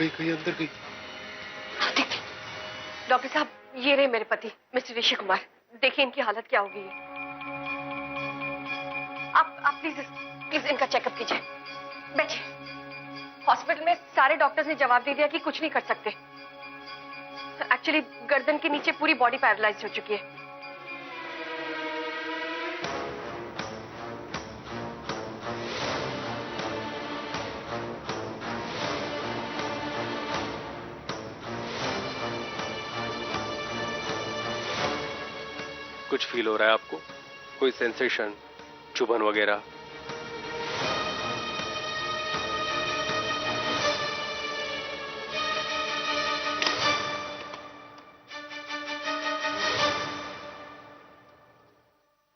गई, कहीं अंदर गई। डॉक्टर साहब, ये रहे मेरे पति मिस्टर ऋषि कुमार। देखिए इनकी हालत क्या हो गई है। आप प्लीज इनका चेकअप कीजिए। बैठिए। हॉस्पिटल में सारे डॉक्टर्स ने जवाब दे दिया कि कुछ नहीं कर सकते। एक्चुअली गर्दन के नीचे पूरी बॉडी पैरालाइज्ड हो चुकी है। कुछ फील हो रहा है आपको? कोई सेंसेशन, चुभन वगैरह?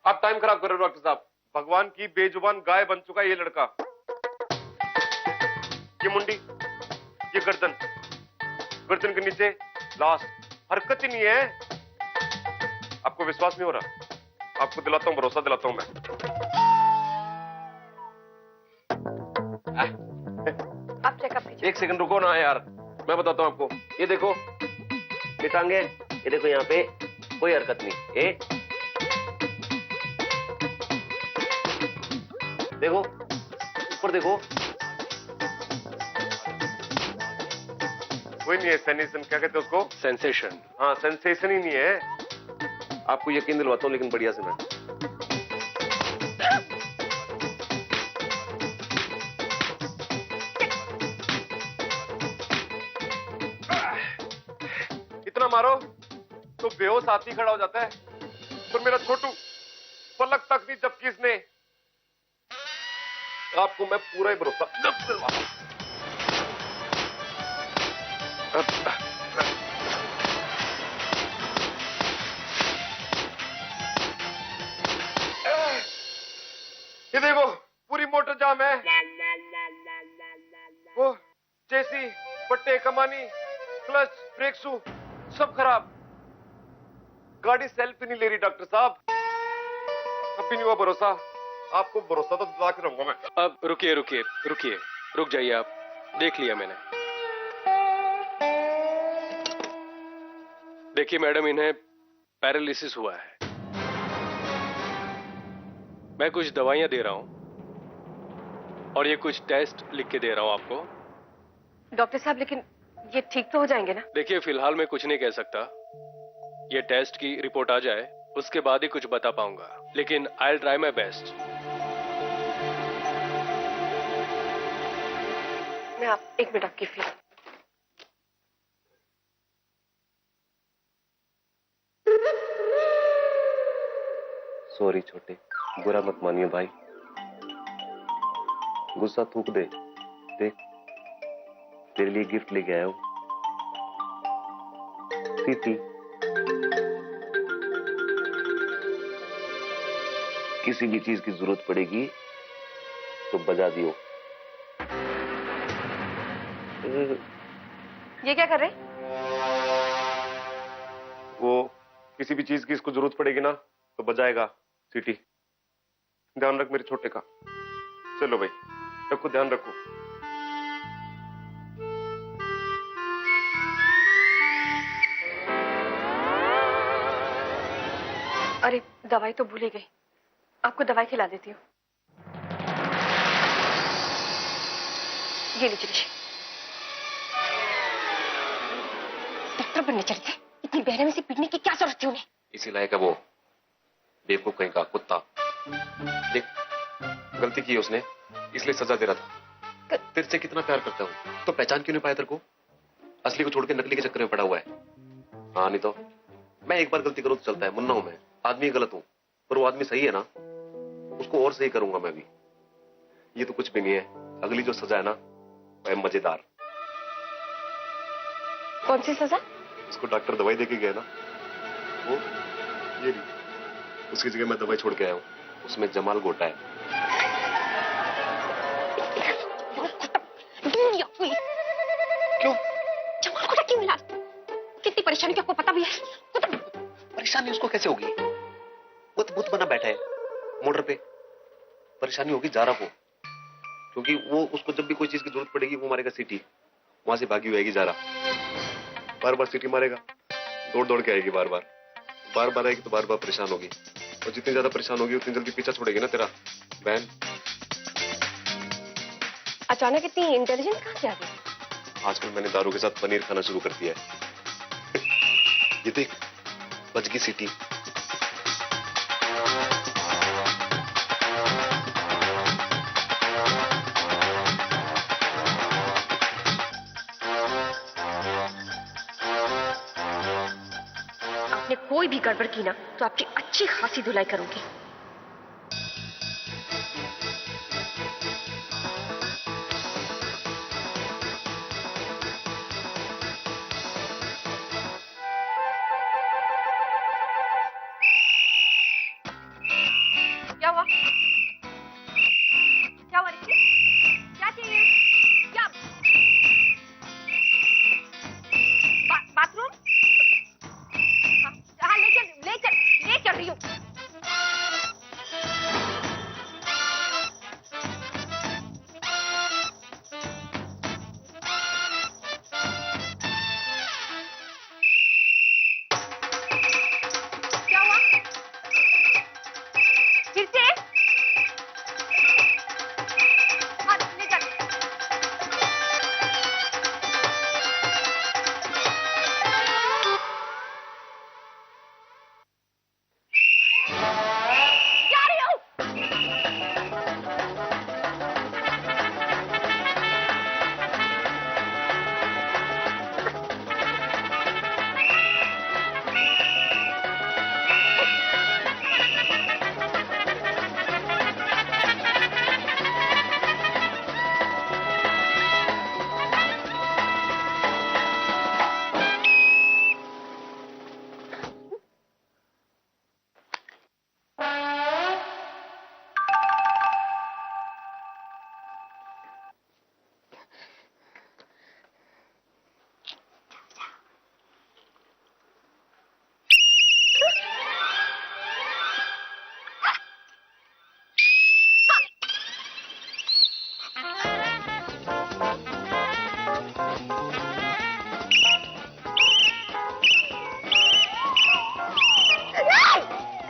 आप टाइम खराब कर रहे हो डॉक्टर साहब। भगवान की बेजुबान गाय बन चुका है ये लड़का। ये मुंडी, ये गर्दन, गर्दन के नीचे लास्ट, हरकत ही नहीं है। आपको विश्वास नहीं हो रहा? आपको दिलाता हूं, भरोसा दिलाता हूं मैं। आप चेकअप कीजिए। एक सेकंड रुको ना यार, मैं बताता हूं आपको। ये देखो, ये टांगे, ये देखो, यहाँ पे कोई हरकत नहीं। ये देखो, ऊपर देखो, कोई नहीं है। सेंसेशन क्या कहते हैं उसको? सेंसेशन? हाँ, सेंसेशन ही नहीं है। आपको यकीन दिलवाता हूँ, लेकिन बढ़िया से मैं। इतना मारो तो बेहोश हाथी खड़ा हो जाता है। पर मेरा छोटू पलक तक नहीं जबकि इसने। आपको मैं पूरा ही भरोसा दिलवाता हूं। ये देखो, पूरी मोटर जाम है। वो चेसी, पट्टे, कमानी, क्लच, ब्रेक शू सब खराब। गाड़ी सेल्फ ही नहीं ले रही डॉक्टर साहब। अब भी नहीं हुआ भरोसा। आपको भरोसा तो दिला के रहूंगा मैं। अब रुकिए रुकिए रुकिए, रुक जाइए आप। देख लिया मैंने। देखिए मैडम, इन्हें पैरालिसिस हुआ है। मैं कुछ दवाइयां दे रहा हूं और ये कुछ टेस्ट लिख के दे रहा हूं आपको। डॉक्टर साहब, लेकिन ये ठीक तो हो जाएंगे ना? देखिए फिलहाल मैं कुछ नहीं कह सकता। ये टेस्ट की रिपोर्ट आ जाए उसके बाद ही कुछ बता पाऊंगा, लेकिन I will try my best. मैं आप एक मिनट आपकी फीस। सॉरी छोटे, बुरा मत मानियो भाई। गुस्सा थूक दे। देख, तेरे लिए गिफ्ट लेके आया हूं। सीटी। किसी भी चीज की जरूरत पड़ेगी तो बजा दियो। ये क्या कर रहे? वो किसी भी चीज की इसको जरूरत पड़ेगी ना तो बजाएगा सीटी। ध्यान रख मेरे छोटे का। चलो भाई, रखो, ध्यान रखो। अरे दवाई तो भूल ही गई। आपको दवाई खिला देती हूँ। ये लीजिए ऋषि। डॉक्टर बनने चले थे, इतनी बेरहमी से पीटने की क्या जरूरत थी उन्हें? इसी लायक है वो बेवकूफ कहीं का कुत्ता। देख, गलती की है उसने, इसलिए सजा दे रहा था। तेरे से कितना प्यार करता हूँ तो पहचान क्यों नहीं पाया तेरे को? असली को छोड़ के नकली के चक्कर में पड़ा हुआ है। हाँ नहीं तो मैं एक बार गलती करूँ तो चलता है। मुन्ना हूं मैं, आदमी गलत हूँ, पर वो आदमी सही है ना, उसको और सही करूंगा मैं भी। ये तो कुछ भी नहीं है। अगली जो सजा है ना वो है मजेदार। कौन सी सजा? उसको डॉक्टर दवाई देके गया ना, वो ये नहीं, उसकी जगह मैं दवाई छोड़ के आया हूँ। उसमें जमाल गोटा है। क्यों? जमाल गोटा क्यों मिला? कितनी परेशानी की आपको पता भी है? परेशानी उसको कैसे होगी? वो तो बुत बना बैठा है मोटर पे। परेशानी होगी जारा को, क्योंकि वो उसको जब भी कोई चीज की जरूरत पड़ेगी वो मारेगा सीटी। वहां से भागी हुई आएगी ज़ारा, बार बार सीटी मारेगा, दौड़ दौड़ के आएगी, बार बार आएगी तो बार बार परेशान होगी, और जितनी ज्यादा परेशान होगी उतनी जल्दी पीछा छोड़ेगी ना तेरा बहन। अचानक इतनी इंटेलिजेंट कहाँ से आ गई? आजकल मैंने दारू के साथ पनीर खाना शुरू कर दिया है। ये देख, बज गई सीटी। आपने कोई भी गड़बड़ की ना तो आपकी अच्छी खासी धुलाई करूंगी। क्या हुआ? क्या हुआ रिद्धि? क्या चाहिए? क्या बाथरूम? हाँ, ले चल रही हूँ। क्या हुआ? फिर से? हाँ, ले चल। जा रही हूँ।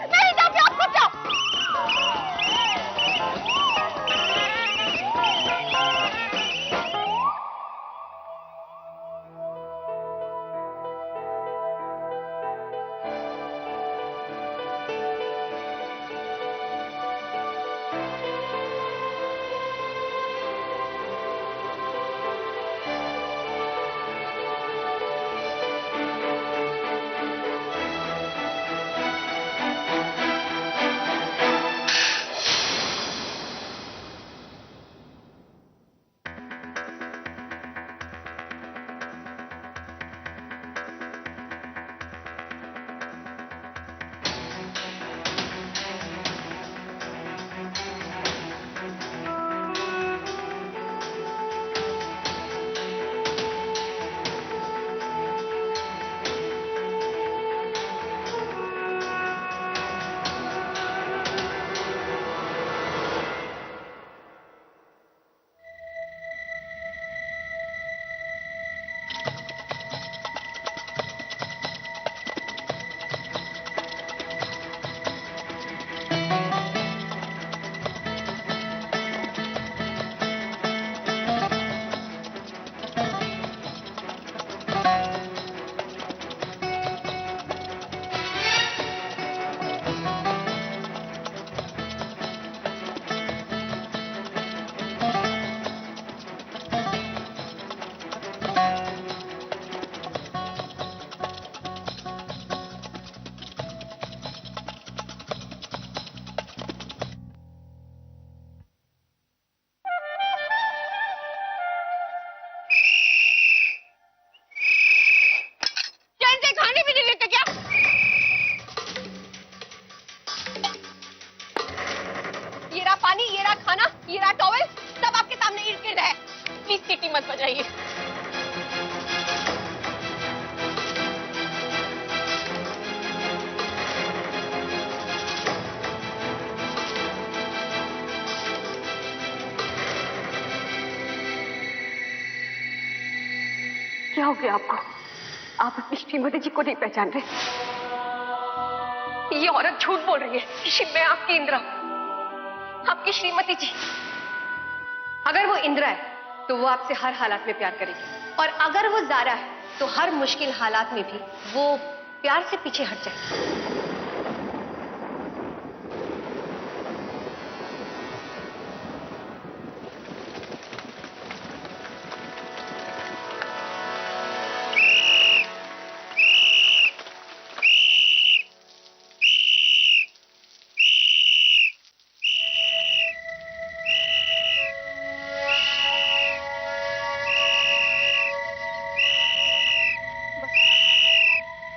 नहीं जाओ, आपको जाओ। मत बजाइए। क्या हो गया आपको? आप अपनी श्रीमती जी को नहीं पहचान रहे? ये औरत झूठ बोल रही है कि मैं आपकी इंदिरा हूं, आपकी श्रीमती जी। अगर वो इंदिरा है तो वो आपसे हर हालात में प्यार करेगी, और अगर वो ज़ारा है तो हर मुश्किल हालात में भी वो प्यार से पीछे हट जाएगी।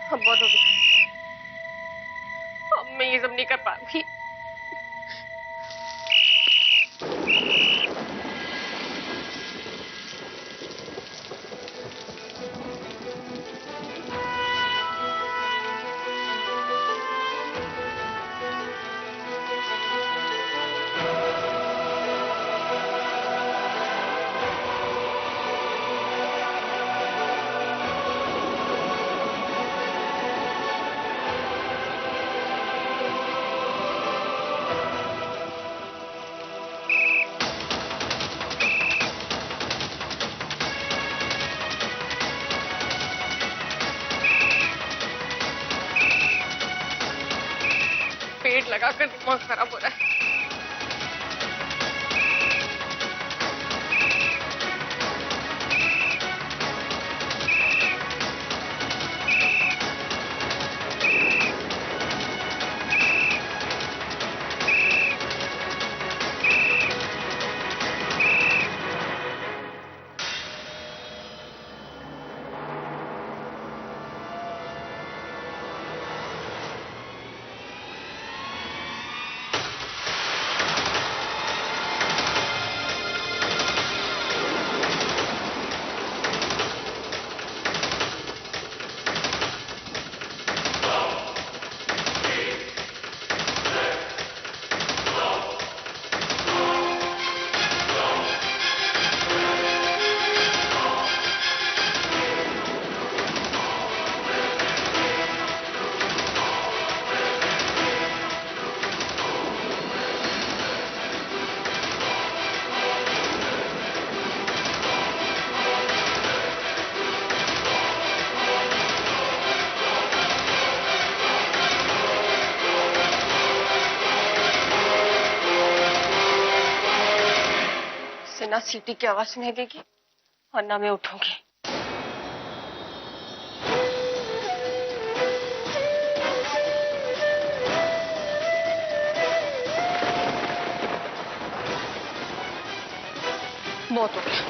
अब बहुत हो गया, अब मैं ये सब नहीं कर पाऊंगी। पेट लगाकर दिमाग खराब हो रहा है। ना सीटी की आवाज सुनाई देगी और ना मैं उठूंगी। बहुत हो गया।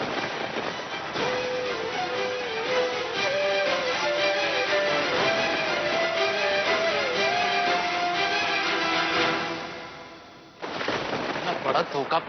इतना बड़ा धोखा।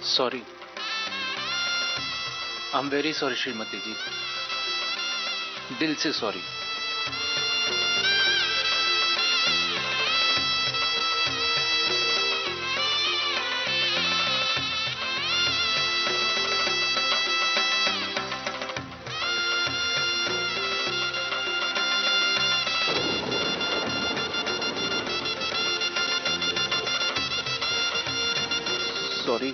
Sorry, I am very sorry Shrimati ji, दिल से सॉरी। सॉरी।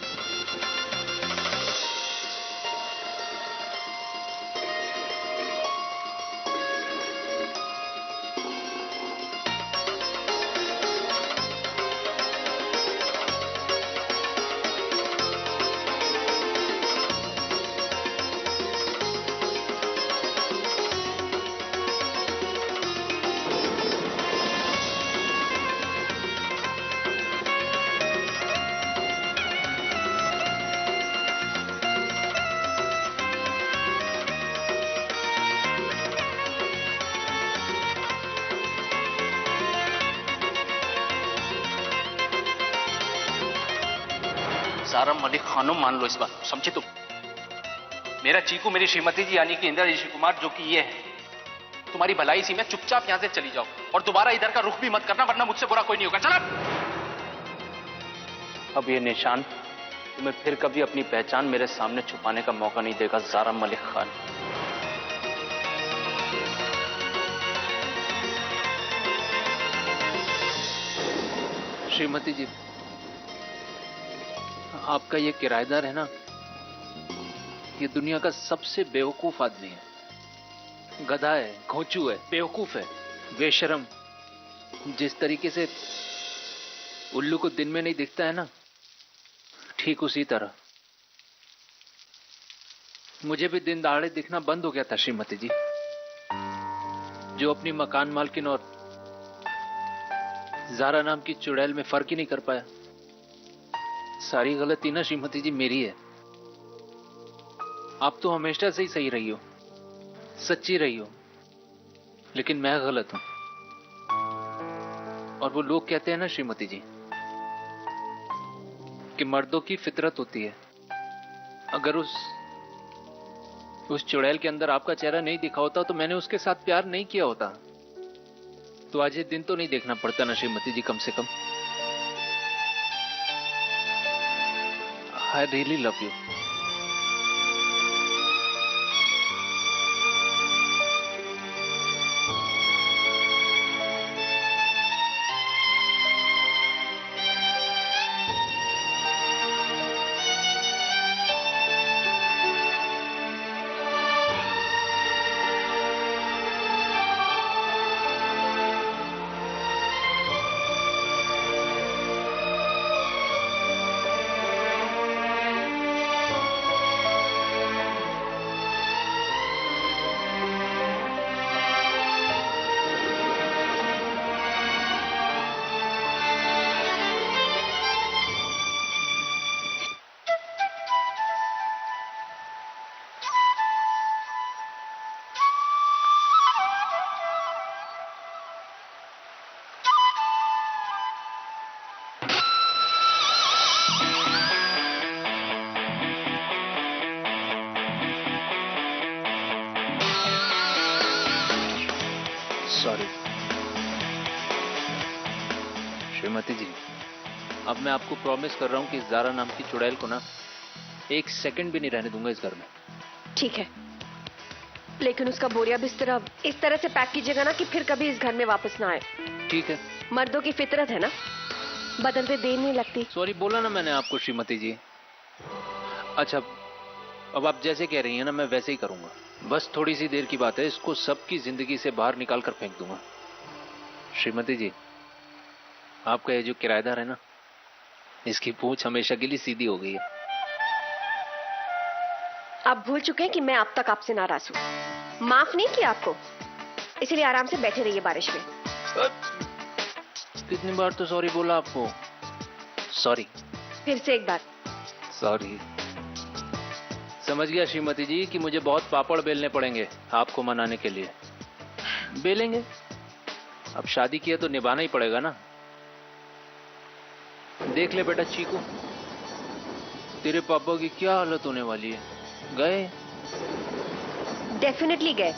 जारा मलिक खानों मान लो इस बात को, समझे तुम? मेरा चीकू मेरी श्रीमती जी यानी कि इंदिरा ऋषि कुमार जो कि ये है, तुम्हारी भलाई सी में चुपचाप यहां से चली जाओ और दोबारा इधर का रुख भी मत करना, वरना मुझसे बुरा कोई नहीं होगा। चला। अब ये निशान तुम्हें फिर कभी अपनी पहचान मेरे सामने छुपाने का मौका नहीं देगा, जारा मलिक खान। श्रीमती जी, आपका ये किराएदार है ना, ये दुनिया का सबसे बेवकूफ आदमी है। गधा है, घोंचू है, बेवकूफ है, बेशरम। जिस तरीके से उल्लू को दिन में नहीं दिखता है ना, ठीक उसी तरह मुझे भी दिन दहाड़े दिखना बंद हो गया था श्रीमती जी। जो अपनी मकान मालकिन और जारा नाम की चुड़ैल में फर्क ही नहीं कर पाया। सारी गलती ना श्रीमती जी मेरी है। आप तो हमेशा से ही सही रही हो, सच्ची रही हो, लेकिन मैं गलत हूं। और वो लोग कहते हैं ना श्रीमती जी कि मर्दों की फितरत होती है। अगर उस चुड़ैल के अंदर आपका चेहरा नहीं दिखा होता तो मैंने उसके साथ प्यार नहीं किया होता। तो आज ये दिन तो नहीं देखना पड़ता ना श्रीमती जी, कम से कम। I really love you. Sorry Shrimati ji, अब मैं आपको प्रॉमिस कर रहा हूं कि जारा नाम की चुड़ैल को ना एक सेकंड भी नहीं रहने दूंगा इस घर में। ठीक है, लेकिन उसका बोरिया बिस्तर इस तरह से पैक कीजिएगा ना कि फिर कभी इस घर में वापस ना आए। ठीक है। मर्दों की फितरत है ना, बदलते देर नहीं लगती। सॉरी बोला ना मैंने आपको श्रीमती जी। अच्छा, अब आप जैसे कह रही हैं ना मैं वैसे ही करूंगा। बस थोड़ी सी देर की बात है, इसको सबकी जिंदगी से बाहर निकाल कर फेंक दूंगा। श्रीमती जी, आपका ये जो किराएदार है ना, इसकी पूंछ हमेशा के लिए सीधी हो गई है। आप भूल चुके हैं कि मैं अब तक आपसे नाराज हूं। माफ नहीं किया आपको, इसलिए आराम से बैठे रहिए बारिश में। कितनी बार तो सॉरी बोला आपको। सॉरी। फिर से एक बार। सॉरी। समझ गया श्रीमती जी कि मुझे बहुत पापड़ बेलने पड़ेंगे आपको मनाने के लिए। बेलेंगे, अब शादी किया तो निभाना ही पड़ेगा ना। देख ले बेटा चीकू, तेरे पापा की क्या हालत होने वाली है। गए? डेफिनेटली गए।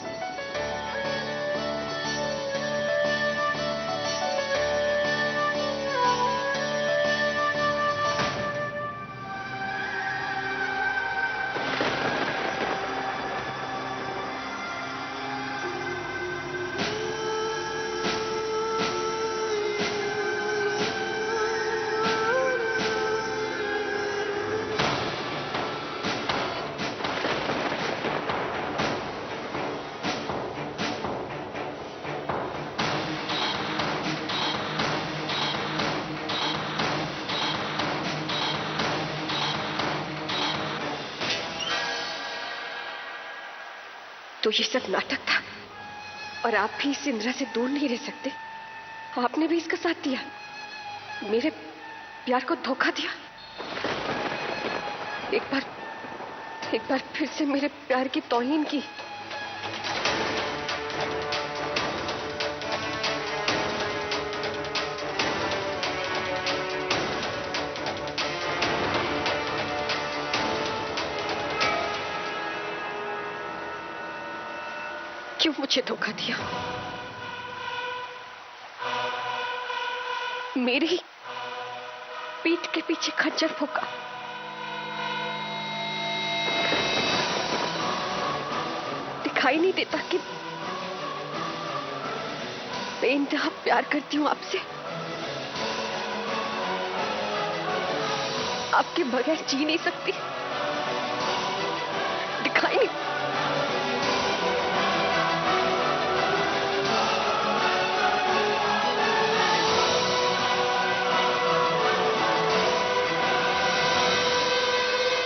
तो ये सब नाटक था और आप भी इस इंदिरा से दूर नहीं रह सकते। आपने भी इसका साथ दिया, मेरे प्यार को धोखा दिया। एक बार फिर से मेरे प्यार की तौहीन की। क्यों मुझे धोखा दिया? मेरी पीठ के पीछे खंजर फूंका। दिखाई नहीं देता कि बेइंतहा प्यार करती हूं आपसे। आपके बगैर जी नहीं सकती।